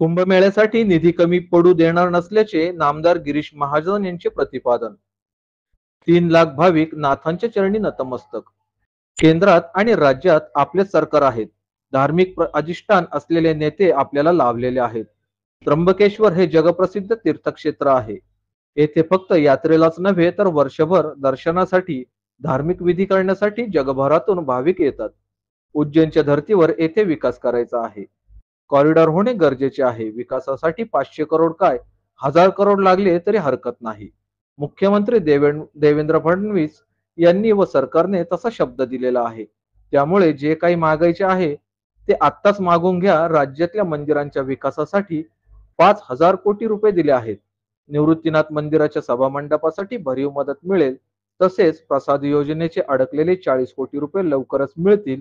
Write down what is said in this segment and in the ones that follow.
कुंभमेळ्यासाठी निधी कमी पडू देणार नसल्याचे नामदार गिरीश महाजन यांचे प्रतिपादन। 3 लाख भाविक नाथांच्या चरणी नतमस्तक। केंद्रात आणि राज्यात आपले सरकार आहेत। धार्मिक अधिष्ठान असलेले नेते आपल्याला लाभलेले आहेत। त्र्यंबकेश्वर हे जगप्रसिद्ध तीर्थक्षेत्र आहे। येथे फक्त यात्रेलाच नव्हे तर वर्षभर दर्शनासाठी, धार्मिक विधी करण्यासाठी जगभरातून भाविक येतात। उज्जैनच्या धर्तीवर येथे विकास करायचा आहे। कॉरिडॉर होणे गरजेचे आहे। विकासासाठी 500 करोड काय 1000 करोड लागले तरी हरकत नाही। मुख्यमंत्री देवेंद्र फडणवीस यांनी व सरकारने तसा शब्द दिलेला आहे। त्यामुळे जे काही मागायचे आहे ते आत्ताच मागून घ्या। राज्यातल्या मंदिरांच्या विकासासाठी 5000 कोटी रुपये दिले आहेत। निवृत्तीनाथ मंदिराच्या सभामंडपासाठी भरीव मदत मिळेल। तसेच प्रसाद योजनेचे अडकलेले 40 कोटी रुपये लवकरच मिळतील।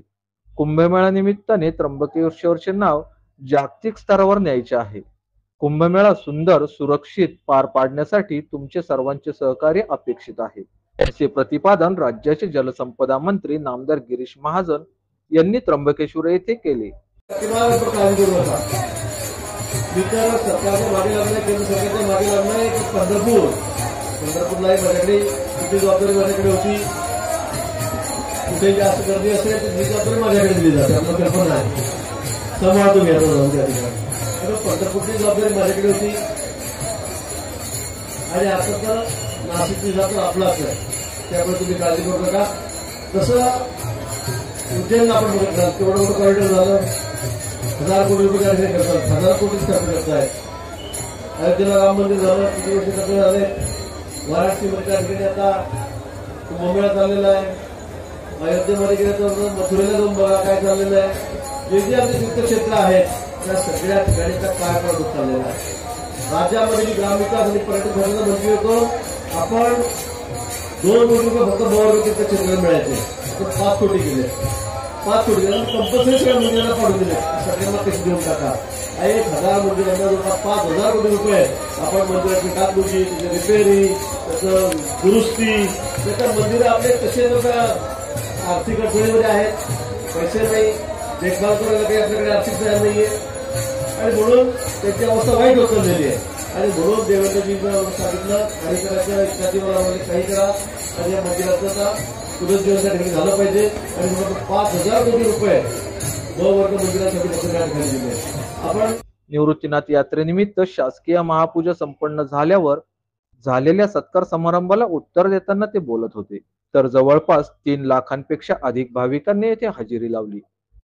कुंभमेळा निमित्ताने त्र्यंबकेश्वरचे नाव जागतिक स्तरावर न्यायचे आहे। कुंभमेळा सुंदर सुरक्षित पार पाडण्यासाठी तुमचे सर्वांचे सहकार्य अपेक्षित आहे, असे प्रतिपादन राज्याचे जलसंपदा मंत्री नामदार गिरीश महाजन यांनी त्र्यंबकेश्वर येथे केले। कुठे जास्त गर्दी असेल तर ही जबाबदारी माझ्याकडे दिली जाते। आपल्याला कल्पना आहे, सांभाळतो मी आता पंढरपूरची जबाबदारी माझ्याकडे होती आणि आता तर नाशिकची जातो आपलाच आहे, त्यामुळे तुम्ही काळजी करू नका। तसं उज्जैनला आपण बघितलं, तेवढं मोठं कॉरिडॉर झालं, 1000 कोटी रुपये कार्यक्रम करतात, 1000 कोटी खर्च करतायत। अयोध्येला राम मंदिर झालं, किती वर्ष खर्च झाले। वाराणसीमध्ये त्या ठिकाणी आता कुंभमेळा चाललेला आहे। अयोध्येमध्ये गेलं तर मथुरेला जाऊन बघा काय चाललेलं आहे। जे जे आपले तीर्थक्षेत्र आहेत त्या सगळ्या ठिकाणीचा कार्यक्रम होत चाललेला आहे। राज्यामध्ये जी ग्रामविकास आणि पर्यटन खात्याचा मंत्री होतो, आपण 2 कोटी रुपये फक्त बरोबर तीर्थक्षेत्राला मिळायचे, तर 5 कोटी केले। 5 कोटी कंपल्सरी सगळ्या मंदिरांना पाडून दिले, सगळ्यांना पैसे देऊन टाका। 1000 मंदिरांना जवळपास 5000 कोटी रुपये आपण मंदिराची डागडुजी, त्याची रिपेरी, त्याचं दुरुस्ती, त्याच्या मंदिर आपले कसे आर्थिक अडचणीमध्ये आहेत, पैसे नाही, देखभाल करायला काही आपल्याकडे आर्थिक सहाय्य नाहीये आणि म्हणून त्याची अवस्था वाईट होत चाललेली आहे। आणि म्हणून देवेंद्रजींना सांगितलं काही करायचं, जातीवाला काही करा आणि या मंदिराचं पुनरुज्जीवन त्या ठिकाणी झालं पाहिजे। आणि म्हणून 5000 कोटी रुपये वर्ग मंदिरासाठी फक्त त्या ठिकाणी दिले। आपण निवृत्तीनाथ यात्रेनिमित्त शासकीय महापूजा संपन्न झाल्यावर झालेल्या सत्कार समारंभाला उत्तर देताना ते बोलत होते। तर जवळपास 3 लाखांपेक्षा अधिक भाविकांनी येथे हजेरी लावली।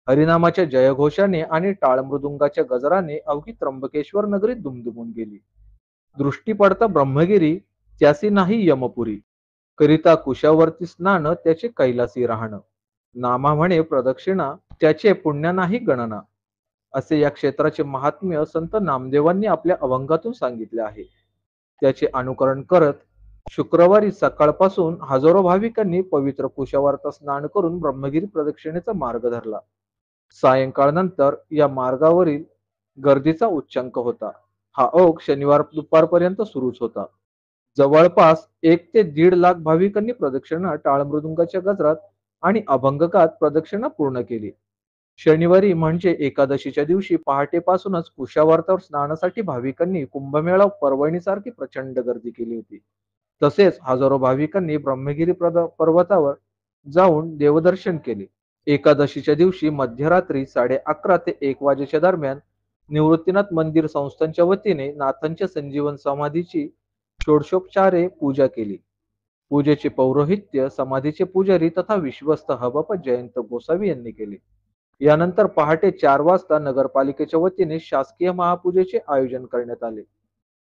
हरिनामाच्या जयघोषाने आणि टाळ मृदुंगाच्या गजराने अवघी त्र्यंबकेश्वर नगरी दुमदुमून गेली। दृष्टी पडता ब्रह्मगिरी त्यासी नाही यमपुरी, करिता कुशावरती स्नान त्याचे कैलासी राहणं। नामा म्हणे प्रदक्षिणा त्याचे पुण्य नाही गणना, असे या क्षेत्राचे महात्म्य संत नामदेवांनी आपल्या अभंगातून सांगितले आहे। त्याचे अनुकरण करत शुक्रवारी सकाळपासून हजारो भाविकांनी पवित्र कुशावर्त स्नान करून ब्रह्मगिरी प्रदक्षिणेचा मार्ग धरला। सायंकाळनंतर या मार्गावरील गर्दीचा उच्चांक होता। हा ओघ शनिवार दुपारपर्यंत सुरूच होता। जवळपास 1 ते 1.5 लाख भाविकांनी प्रदक्षिणा, टाळमृदुंगाच्या गजरात आणि अभंगकात प्रदक्षिणा पूर्ण केली। शनिवारी म्हणजे एकादशीच्या दिवशी पहाटेपासूनच कुशावर्तावर स्नानासाठी भाविकांनी कुंभमेळा पर्वणीसारखी प्रचंड गर्दी केली होती। तसेच हजारो भाविकांनी ब्रह्मगिरी पर्वतावर जाऊन देवदर्शन केले। एकादशीच्या दिवशी मध्यरात्री 11:30 ते 1 वाजेच्या दरम्यान निवृत्तीनाथ मंदिर संस्थांच्या वतीने नाथांच्या संजीवन समाधीची षोडशोपचारे पूजा केली। पूजेचे पौरोहित्य समाधीचे पुजारी तथा विश्वस्त हबप जयंत गोसावी यांनी केले। यानंतर पहाटे 4 वाजता नगरपालिकेच्या वतीने शासकीय महापूजेचे आयोजन करण्यात आले।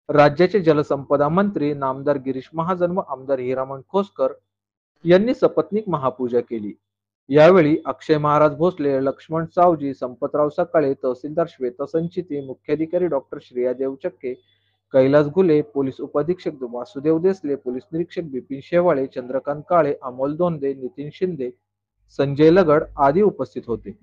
राज्याचे जलसंपदा मंत्री नामदार गिरीश महाजन व आमदार हिरामण खोसकर यांनी सपत्नीक महापूजा केली। यावेळी अक्षय महाराज भोसले, लक्ष्मण सावजी, संपतराव सकाळे, तहसीलदार श्वेता संचिती, मुख्याधिकारी डॉक्टर श्रेया देवचक्के, कैलास घुले, पोलीस उपअधीक्षक वासुदेव देसले, पोलीस निरीक्षक बिपिन शेवाळे, चंद्रकांत काळे, अमोल दोंदे, नितीन शिंदे, संजय लगड आदी उपस्थित होते।